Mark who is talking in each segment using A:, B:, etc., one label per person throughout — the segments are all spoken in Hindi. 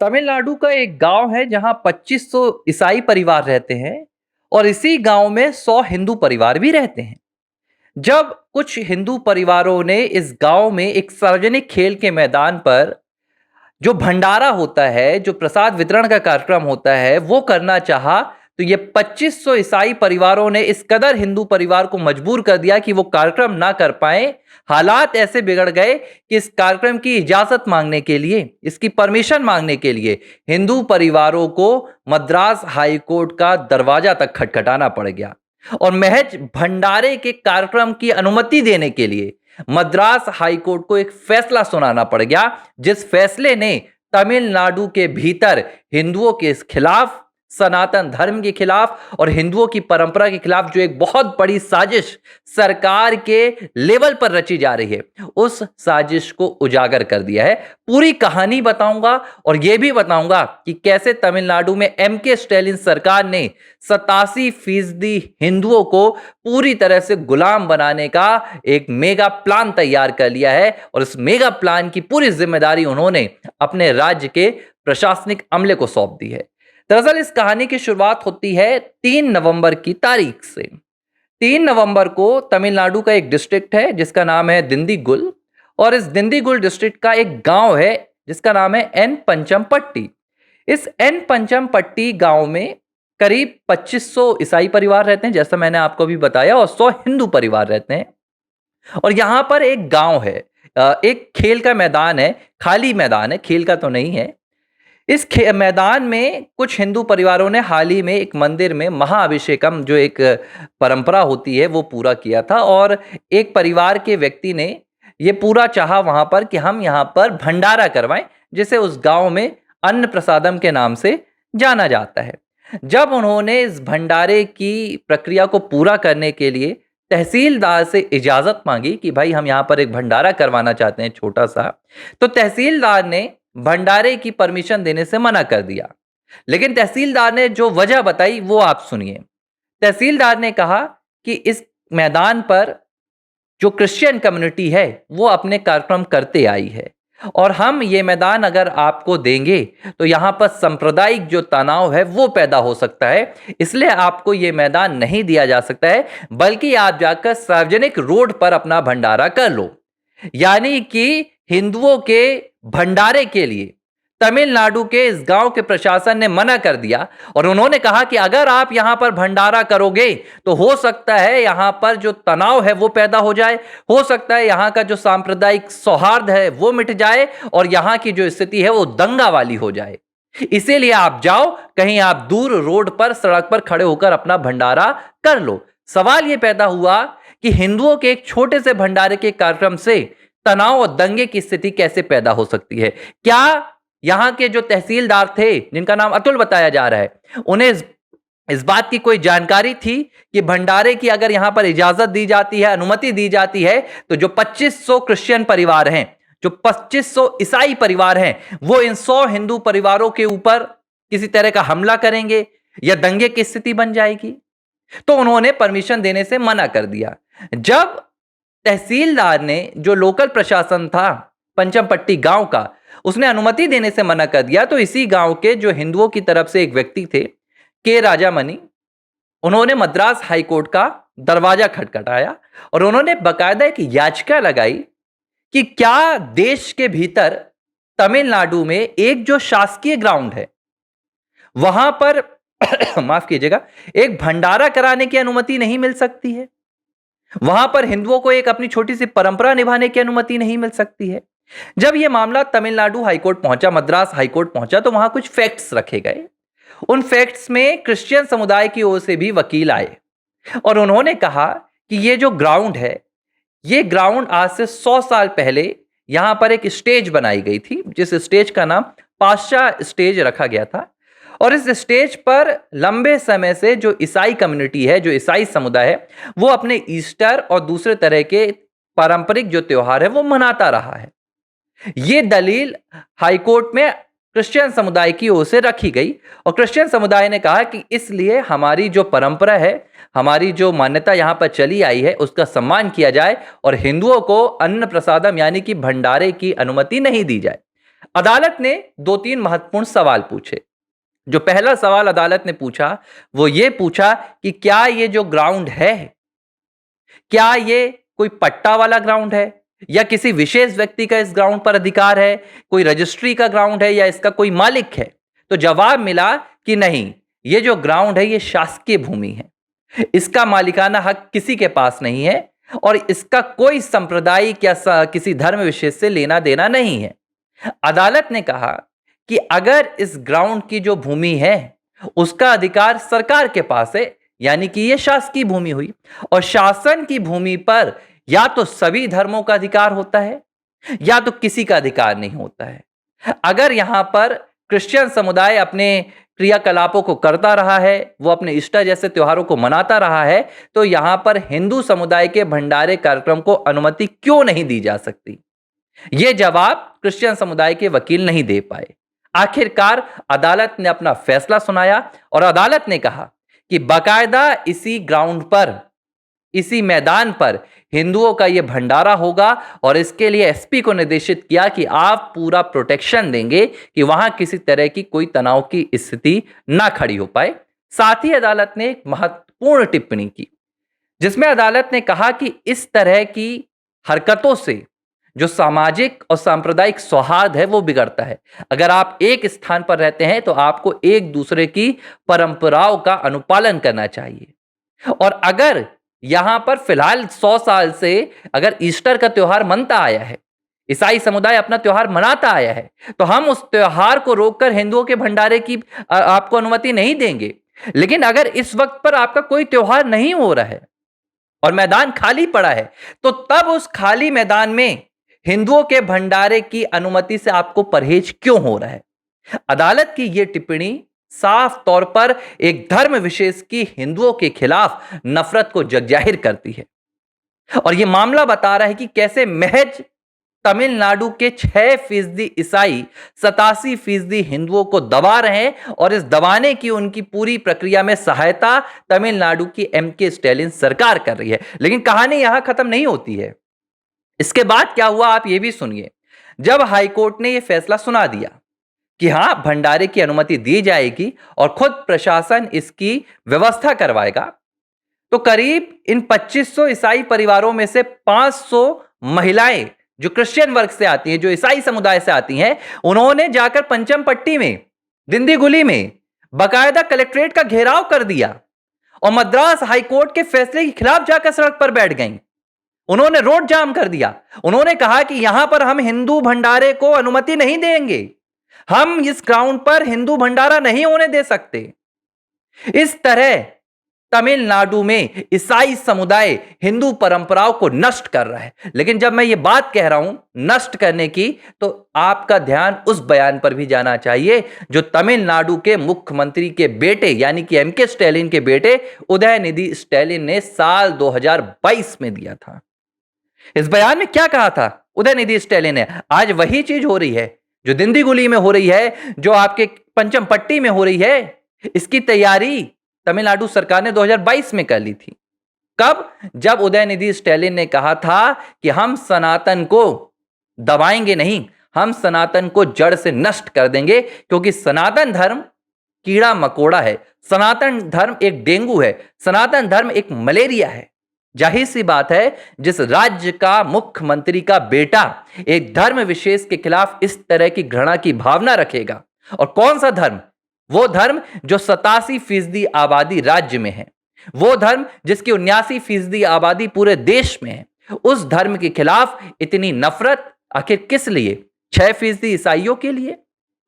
A: तमिलनाडु का एक गांव है जहां 2500 ईसाई परिवार रहते हैं और इसी गांव में 100 हिंदू परिवार भी रहते हैं। जब कुछ हिंदू परिवारों ने इस गांव में एक सार्वजनिक खेल के मैदान पर जो भंडारा होता है, जो प्रसाद वितरण का कार्यक्रम होता है, वो करना चाहा, तो ये 2500 ईसाई परिवारों ने इस कदर हिंदू परिवार को मजबूर कर दिया कि वो कार्यक्रम ना कर पाए। हालात ऐसे बिगड़ गए कि इस कार्यक्रम की इजाजत मांगने के लिए, इसकी परमिशन मांगने के लिए हिंदू परिवारों को मद्रास हाई कोर्ट का दरवाजा तक खटखटाना पड़ गया और महज भंडारे के कार्यक्रम की अनुमति देने के लिए मद्रास हाई कोर्ट को एक फैसला सुनाना पड़ गया, जिस फैसले ने तमिलनाडु के भीतर हिंदुओं के खिलाफ, सनातन धर्म के खिलाफ और हिंदुओं की परंपरा के खिलाफ जो एक बहुत बड़ी साजिश सरकार के लेवल पर रची जा रही है, उस साजिश को उजागर कर दिया है। पूरी कहानी बताऊंगा और यह भी बताऊंगा कि कैसे तमिलनाडु में एमके स्टालिन सरकार ने 87% हिंदुओं को पूरी तरह से गुलाम बनाने का एक मेगा प्लान तैयार कर लिया है और इस मेगा प्लान की पूरी जिम्मेदारी उन्होंने अपने राज्य के प्रशासनिक अमले को सौंप दी है। दरअसल इस कहानी की शुरुआत होती है 3 नवंबर की तारीख से। 3 नवंबर को तमिलनाडु का एक डिस्ट्रिक्ट है जिसका नाम है दिंडीगुल, और इस दिंडीगुल डिस्ट्रिक्ट का एक गांव है जिसका नाम है एन पंचमपट्टी। इस एन पंचमपट्टी गांव में करीब 2500 ईसाई परिवार रहते हैं, जैसा मैंने आपको भी बताया, और 100 हिंदू परिवार रहते हैं। और यहां पर एक गांव है, एक खेल का मैदान है, खाली मैदान है, खेल का तो नहीं है। इस मैदान में कुछ हिंदू परिवारों ने हाल ही में एक मंदिर में महाअभिषेकम, जो एक परंपरा होती है, वो पूरा किया था और एक परिवार के व्यक्ति ने ये पूरा चाहा वहां पर कि हम यहां पर भंडारा करवाएं, जिसे उस गांव में अन्न प्रसादम के नाम से जाना जाता है। जब उन्होंने इस भंडारे की प्रक्रिया को पूरा करने के लिए तहसीलदार से इजाजत मांगी कि भाई हम यहां पर एक भंडारा करवाना चाहते हैं छोटा सा, तो तहसीलदार ने भंडारे की परमिशन देने से मना कर दिया। लेकिन तहसीलदार ने जो वजह बताई वो आप सुनिए। तहसीलदार ने कहा कि इस मैदान पर जो क्रिश्चियन कम्युनिटी है वो अपने कार्यक्रम करते आई है और हम ये मैदान अगर आपको देंगे तो यहाँ पर सांप्रदायिक जो तनाव है वो पैदा हो सकता है, इसलिए आपको ये मैदान नहीं दिया जा सकता है, बल्कि आप जाकर सार्वजनिक रोड पर अपना भंडारा कर लो। यानी कि हिंदुओं के भंडारे के लिए तमिलनाडु के इस गांव के प्रशासन ने मना कर दिया और उन्होंने कहा कि अगर आप यहां पर भंडारा करोगे तो हो सकता है यहां पर जो तनाव है वो पैदा हो जाए, हो सकता है यहां का जो सांप्रदायिक सौहार्द है वो मिट जाए और यहां की जो स्थिति है वो दंगा वाली हो जाए। इसीलिए आप जाओ, कहीं आप दूर रोड पर, सड़क पर खड़े होकर अपना भंडारा कर लो। सवाल यह पैदा हुआ कि हिंदुओं के एक छोटे से भंडारे के कार्यक्रम से तनाव और दंगे की स्थिति कैसे पैदा हो सकती है। क्या यहां के जो तहसीलदार थे, जिनका नाम अतुल बताया जा रहा है, उन्हें इस बात की कोई जानकारी थी कि भंडारे की अगर यहां पर इजाजत दी जाती है, अनुमति दी जाती है, तो जो 2500 क्रिश्चियन परिवार हैं, जो 2500 ईसाई परिवार हैं, वो इन 100 हिंदू परिवारों के ऊपर किसी तरह का हमला करेंगे या दंगे की स्थिति बन जाएगी? तो उन्होंने परमिशन देने से मना कर दिया। जब तहसीलदार ने, जो लोकल प्रशासन था पंचमपट्टी गांव का, उसने अनुमति देने से मना कर दिया, तो इसी गांव के जो हिंदुओं की तरफ से एक व्यक्ति थे, के राजामणि, उन्होंने मद्रास हाई कोर्ट का दरवाजा खटखटाया और उन्होंने बकायदा एक याचिका लगाई कि क्या देश के भीतर तमिलनाडु में एक जो शासकीय ग्राउंड है वहां पर माफ कीजिएगा, एक भंडारा कराने की अनुमति नहीं मिल सकती है? वहां पर हिंदुओं को एक अपनी छोटी सी परंपरा निभाने की अनुमति नहीं मिल सकती है? जब यह मामला तमिलनाडु हाईकोर्ट पहुंचा, मद्रास हाईकोर्ट पहुंचा, तो वहां कुछ फैक्ट्स रखे गए। उन फैक्ट्स में क्रिश्चियन समुदाय की ओर से भी वकील आए और उन्होंने कहा कि ये जो ग्राउंड है, ये ग्राउंड आज से 100 साल पहले यहां पर एक स्टेज बनाई गई थी, जिस स्टेज का नाम पाशा स्टेज रखा गया था। और इस स्टेज पर लंबे समय से जो ईसाई कम्युनिटी है, जो ईसाई समुदाय है, वो अपने ईस्टर और दूसरे तरह के पारंपरिक जो त्योहार है वो मनाता रहा है। ये दलील हाईकोर्ट में क्रिश्चियन समुदाय की ओर से रखी गई और क्रिश्चियन समुदाय ने कहा कि इसलिए हमारी जो परंपरा है, हमारी जो मान्यता यहां पर चली आई है, उसका सम्मान किया जाए और हिंदुओं को अन्न प्रसादम यानी कि भंडारे की अनुमति नहीं दी जाए। अदालत ने 2-3 महत्वपूर्ण सवाल पूछे। जो पहला सवाल अदालत ने पूछा, वो ये पूछा कि क्या ये जो ग्राउंड है, क्या ये कोई पट्टा वाला ग्राउंड है या किसी विशेष व्यक्ति का इस ग्राउंड पर अधिकार है, कोई रजिस्ट्री का ग्राउंड है या इसका कोई मालिक है? तो जवाब मिला कि नहीं, ये जो ग्राउंड है ये शासकीय भूमि है, इसका मालिकाना हक किसी के पास नहीं है और इसका कोई सांप्रदायिक या किसी धर्म विशेष से लेना देना नहीं है। अदालत ने कहा कि अगर इस ग्राउंड की जो भूमि है उसका अधिकार सरकार के पास है, यानी कि यह शासकीय भूमि हुई, और शासन की भूमि पर या तो सभी धर्मों का अधिकार होता है या तो किसी का अधिकार नहीं होता है। अगर यहां पर क्रिश्चियन समुदाय अपने क्रियाकलापों को करता रहा है, वो अपने ईस्टर जैसे त्योहारों को मनाता रहा है, तो यहां पर हिंदू समुदाय के भंडारे कार्यक्रम को अनुमति क्यों नहीं दी जा सकती? यह जवाब क्रिश्चियन समुदाय के वकील नहीं दे पाए। आखिरकार अदालत ने अपना फैसला सुनाया और अदालत ने कहा कि बाकायदा इसी ग्राउंड पर, इसी मैदान पर हिंदुओं का यह भंडारा होगा और इसके लिए एसपी को निर्देशित किया कि आप पूरा प्रोटेक्शन देंगे कि वहां किसी तरह की कोई तनाव की स्थिति ना खड़ी हो पाए। साथ ही अदालत ने एक महत्वपूर्ण टिप्पणी की जिसमें अदालत ने कहा कि इस तरह की हरकतों से जो सामाजिक और सांप्रदायिक सौहार्द है वो बिगड़ता है। अगर आप एक स्थान पर रहते हैं तो आपको एक दूसरे की परंपराओं का अनुपालन करना चाहिए। और अगर यहां पर फिलहाल 100 साल से अगर ईस्टर का त्योहार मनता आया है, ईसाई समुदाय अपना त्योहार मनाता आया है, तो हम उस त्योहार को रोककर हिंदुओं के भंडारे की आपको अनुमति नहीं देंगे। लेकिन अगर इस वक्त पर आपका कोई त्योहार नहीं हो रहा है और मैदान खाली पड़ा है, तो तब उस खाली मैदान में हिंदुओं के भंडारे की अनुमति से आपको परहेज क्यों हो रहा है? अदालत की यह टिप्पणी साफ तौर पर एक धर्म विशेष की हिंदुओं के खिलाफ नफरत को जगजाहिर करती है और यह मामला बता रहा है कि कैसे महज तमिलनाडु के 6% ईसाई 87% हिंदुओं को दबा रहे हैं और इस दबाने की उनकी पूरी प्रक्रिया में सहायता तमिलनाडु की एमके स्टालिन सरकार कर रही है। लेकिन कहानी यहां खत्म नहीं होती है। इसके बाद क्या हुआ आप ये भी सुनिए। जब हाईकोर्ट ने यह फैसला सुना दिया कि हां, भंडारे की अनुमति दी जाएगी और खुद प्रशासन इसकी व्यवस्था करवाएगा, तो करीब इन 2500 ईसाई परिवारों में से 500 महिलाएं जो क्रिश्चियन वर्ग से आती हैं, जो ईसाई समुदाय से आती हैं, उन्होंने जाकर पंचमपट्टी में, दिंदीगुली में बाकायदा कलेक्ट्रेट का घेराव कर दिया और मद्रास हाईकोर्ट के फैसले के खिलाफ जाकर सड़क पर बैठ गईं। उन्होंने रोड जाम कर दिया। उन्होंने कहा कि यहां पर हम हिंदू भंडारे को अनुमति नहीं देंगे, हम इस ग्राउंड पर हिंदू भंडारा नहीं होने दे सकते। इस तरह तमिलनाडु में ईसाई समुदाय हिंदू परंपराओं को नष्ट कर रहा है। लेकिन जब मैं ये बात कह रहा हूं नष्ट करने की, तो आपका ध्यान उस बयान पर भी जाना चाहिए जो तमिलनाडु के मुख्यमंत्री के बेटे यानी कि एमके स्टालिन के बेटे उदयनिधि स्टालिन ने साल 2022 में दिया था। इस बयान में क्या कहा था उदयनिधि स्टालिन ने? आज वही चीज हो रही है जो दिंदीगुली में हो रही है, जो आपके पंचमपट्टी में हो रही है। इसकी तैयारी तमिलनाडु सरकार ने 2022 में कर ली थी। कब? जब उदयनिधि स्टालिन ने कहा था कि हम सनातन को दबाएंगे नहीं, हम सनातन को जड़ से नष्ट कर देंगे, क्योंकि सनातन धर्म कीड़ा मकोड़ा है, सनातन धर्म एक डेंगू है, सनातन धर्म एक मलेरिया है। जाहिर सी बात है, जिस राज्य का मुख्यमंत्री का बेटा एक धर्म विशेष के खिलाफ इस तरह की घृणा की भावना रखेगा, और कौन सा धर्म? वो धर्म जो 87% आबादी राज्य में है, वो धर्म जिसकी 79% आबादी पूरे देश में है, उस धर्म के खिलाफ इतनी नफरत आखिर किस लिए? 6% ईसाइयों के लिए,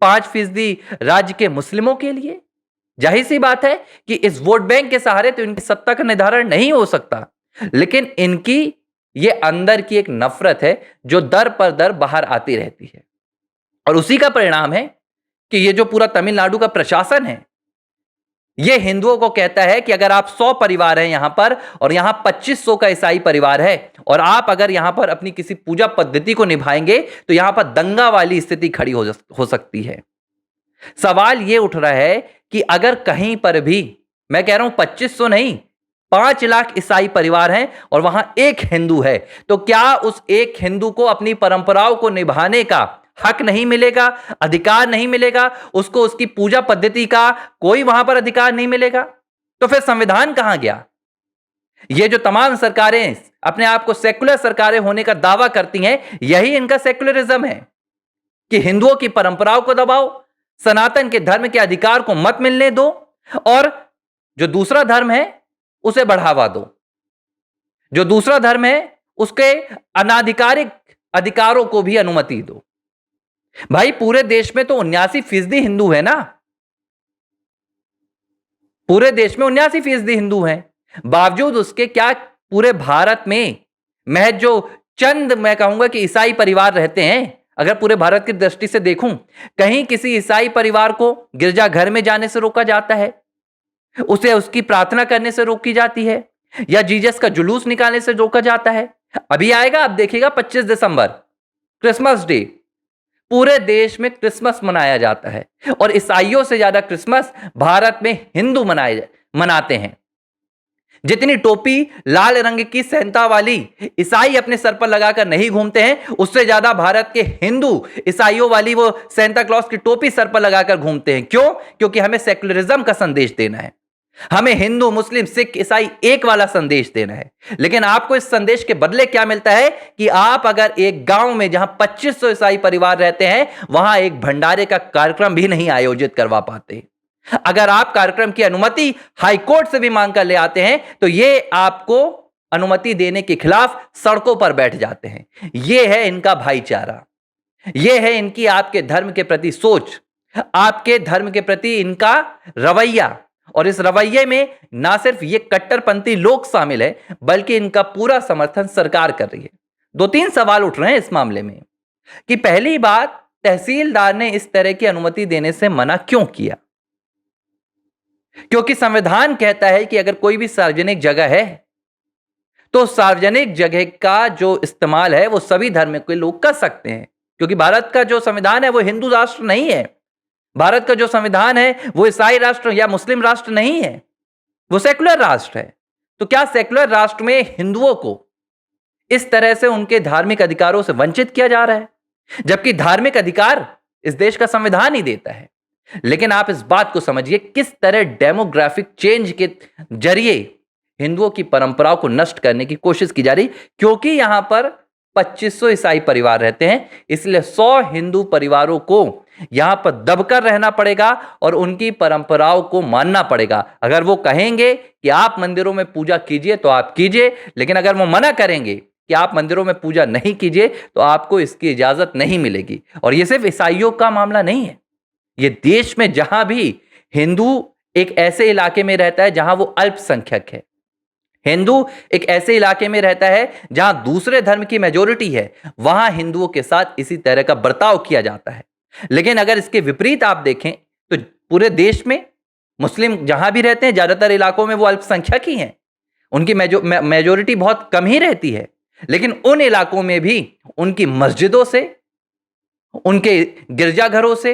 A: 5% राज्य के मुस्लिमों के लिए? जाहिर सी बात है कि इस वोट बैंक के सहारे तो इनकी सत्ता का निर्धारण नहीं हो सकता, लेकिन इनकी ये अंदर की एक नफरत है जो दर पर दर बाहर आती रहती है। और उसी का परिणाम है कि ये जो पूरा तमिलनाडु का प्रशासन है, ये हिंदुओं को कहता है कि अगर आप 100 परिवार हैं यहां पर और यहां 2500 का ईसाई परिवार है, और आप अगर यहां पर अपनी किसी पूजा पद्धति को निभाएंगे तो यहां पर दंगा वाली स्थिति खड़ी हो सकती है। सवाल यह उठ रहा है कि अगर कहीं पर भी, मैं कह रहा हूं 2500 नहीं, 5 लाख ईसाई परिवार हैं और वहां एक हिंदू है, तो क्या उस एक हिंदू को अपनी परंपराओं को निभाने का हक नहीं मिलेगा, अधिकार नहीं मिलेगा, उसको उसकी पूजा पद्धति का कोई वहां पर अधिकार नहीं मिलेगा, तो फिर संविधान कहां गया? ये जो तमाम सरकारें अपने आप को सेकुलर सरकारें होने का दावा करती हैं, यही इनका सेकुलरिज्म है कि हिंदुओं की परंपराओं को दबाओ, सनातन के धर्म के अधिकार को मत मिलने दो और जो दूसरा धर्म है उसे बढ़ावा दो। जो दूसरा धर्म है उसके अनाधिकारिक अधिकारों को भी अनुमति दो। भाई पूरे देश में तो 79% हिंदू है ना, पूरे देश में 79% हिंदू हैं। बावजूद उसके क्या पूरे भारत में महज जो चंद मैं कहूंगा कि ईसाई परिवार रहते हैं, अगर पूरे भारत की दृष्टि से देखूं, कहीं किसी ईसाई परिवार को गिरजाघर में जाने से रोका जाता है, उसे उसकी प्रार्थना करने से रोकी जाती है, या जीसस का जुलूस निकालने से रोका जाता है? अभी आएगा, आप देखिएगा 25 दिसंबर क्रिसमस डे, पूरे देश में क्रिसमस मनाया जाता है और ईसाइयों से ज्यादा क्रिसमस भारत में हिंदू मनाते हैं। जितनी टोपी लाल रंग की सेंटा वाली ईसाई अपने सर पर लगाकर नहीं घूमते हैं, उससे ज्यादा भारत के हिंदू ईसाइयों वाली वो सेंटा क्लॉज की टोपी सर पर लगाकर घूमते हैं। क्यों? क्योंकि हमें सेकुलरिज्म का संदेश देना है, हमें हिंदू मुस्लिम सिख ईसाई एक वाला संदेश देना है। लेकिन आपको इस संदेश के बदले क्या मिलता है कि आप अगर एक गांव में जहां 2500 ईसाई परिवार रहते हैं, वहां एक भंडारे का कार्यक्रम भी नहीं आयोजित करवा पाते। अगर आप कार्यक्रम की अनुमति हाईकोर्ट से भी मांग कर ले आते हैं, तो ये आपको अनुमति देने के खिलाफ सड़कों पर बैठ जाते हैं। ये है इनका भाईचारा, ये है इनकी आपके धर्म के प्रति सोच, आपके धर्म के प्रति इनका रवैया। और इस रवैये में ना सिर्फ ये कट्टरपंथी लोग शामिल है, बल्कि इनका पूरा समर्थन सरकार कर रही है। 2-3 सवाल उठ रहे हैं इस मामले में कि पहली बात, तहसीलदार ने इस तरह की अनुमति देने से मना क्यों किया? क्योंकि संविधान कहता है कि अगर कोई भी सार्वजनिक जगह है तो सार्वजनिक जगह का जो इस्तेमाल है वो सभी धर्म के लोग कर सकते हैं। क्योंकि भारत का जो संविधान है वो हिंदू राष्ट्र नहीं है, भारत का जो संविधान है वो ईसाई राष्ट्र या मुस्लिम राष्ट्र नहीं है, वो सेकुलर राष्ट्र है। तो क्या सेकुलर राष्ट्र में हिंदुओं को इस तरह से उनके धार्मिक अधिकारों से वंचित किया जा रहा है? जबकि धार्मिक अधिकार इस देश का संविधान ही देता है। लेकिन आप इस बात को समझिए किस तरह डेमोग्राफिक चेंज के जरिए हिंदुओं की परंपराओं को नष्ट करने की कोशिश की जा रही। क्योंकि यहां पर 2500 ईसाई परिवार रहते हैं, इसलिए 100 हिंदू परिवारों को यहां पर दबकर रहना पड़ेगा और उनकी परंपराओं को मानना पड़ेगा। अगर वो कहेंगे कि आप मंदिरों में पूजा कीजिए तो आप कीजिए, लेकिन अगर वो मना करेंगे कि आप मंदिरों में पूजा नहीं कीजिए तो आपको इसकी इजाजत नहीं मिलेगी। और ये सिर्फ ईसाइयों का मामला नहीं है, ये देश में जहां भी हिंदू एक ऐसे इलाके में रहता है जहां वो अल्पसंख्यक है, हिंदू एक ऐसे इलाके में रहता है जहां दूसरे धर्म की मेजोरिटी है, वहां हिंदुओं के साथ इसी तरह का बर्ताव किया जाता है। लेकिन अगर इसके विपरीत आप देखें तो पूरे देश में मुस्लिम जहां भी रहते हैं, ज्यादातर इलाकों में वो अल्पसंख्यक ही हैं, उनकी मेजोरिटी बहुत कम ही रहती है। लेकिन उन इलाकों में भी उनकी मस्जिदों से, उनके गिरजाघरों से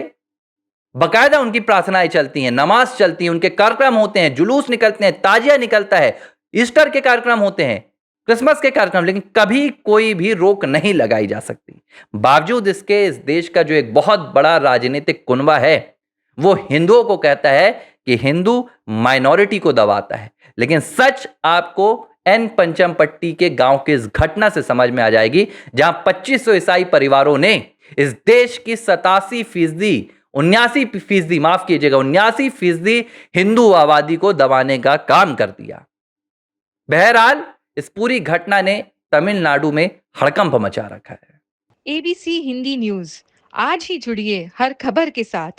A: बाकायदा उनकी प्रार्थनाएं चलती हैं, नमाज चलती है, उनके कार्यक्रम होते हैं, जुलूस निकलते हैं, ताजिया निकलता है, ईस्टर के कार्यक्रम होते हैं, क्रिसमस के कार्यक्रम, लेकिन कभी कोई भी रोक नहीं लगाई जा सकती। बावजूद इसके इस देश का जो एक बहुत बड़ा राजनीतिक कुनबा है वो हिंदुओं को कहता है कि हिंदू माइनॉरिटी को दबाता है। लेकिन सच आपको एन पंचमपट्टी के गांव की इस घटना से समझ में आ जाएगी, जहां 2500 ईसाई परिवारों ने इस देश की 79% माफ कीजिएगा 79% हिंदू आबादी को दबाने का काम कर दिया। बहरहाल इस पूरी घटना ने तमिलनाडु में हड़कंप मचा रखा है।
B: ABC हिंदी न्यूज, आज ही जुड़िए हर खबर के साथ